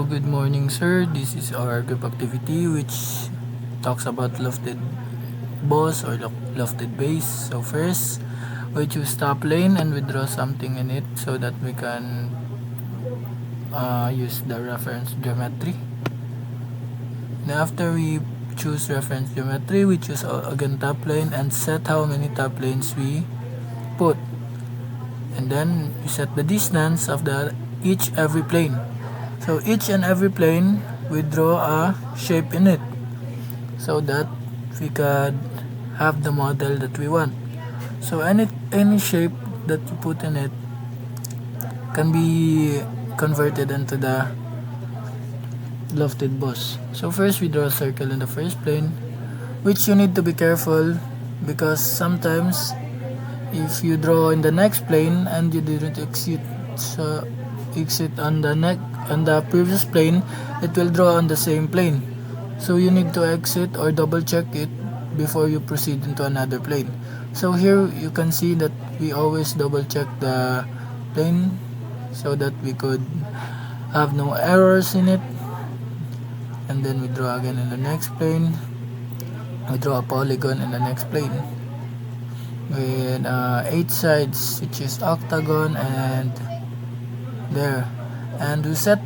good morning, sir. This is our group activity which talks about lofted boss or lofted base. So first, we choose top lane and we draw something in it so that we can use the reference geometry. And after we choose reference geometry, we choose again top lane and set how many top lanes we put. And then we set the distance of every plane. So each and every plane, we draw a shape in it so that we could have the model that we want. So any shape that you put in it can be converted into the lofted boss. So first we draw a circle in the first plane, which you need to be careful because sometimes if you draw in the next plane and you didn't exit on the previous plane, it will draw on the same plane. So you need to exit or double check it before you proceed into another plane. So here you can see that we always double check the plane so that we could have no errors in it. And then we draw again in the next plane. We draw a polygon in the next plane with 8 sides, which is octagon, and there. And we set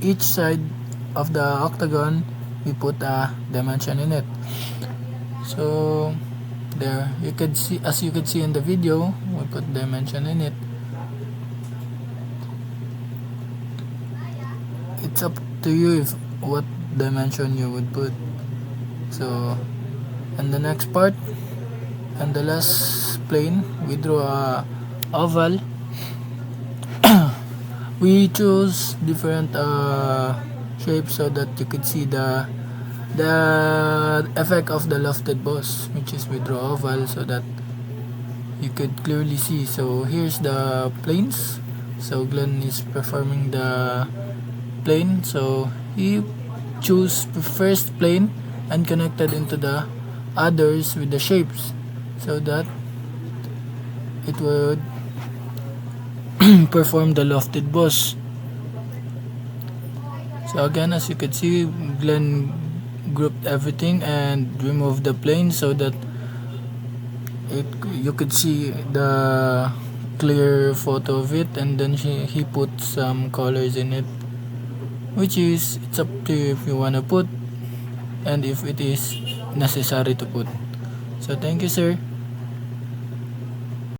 each side of the octagon, we put a dimension in it. So there you can see, as you can see in the video, we put dimension in it. It's up to you if what dimension you would put. So and the next part and the last plane, we draw a oval. We choose different shapes so that you could see the effect of the lofted boss, which is we draw oval so that you could clearly see. So here's the planes. So Glenn is performing the plane, so he chose the first plane and connected into the others with the shapes so that it would perform the lofted boss. So again, as you can see, Glenn grouped everything and removed the plane so that you could see the clear photo of it, and then he put some colors in it, which is it's up to you if you want to put and if it is necessary to put. So thank you, sir.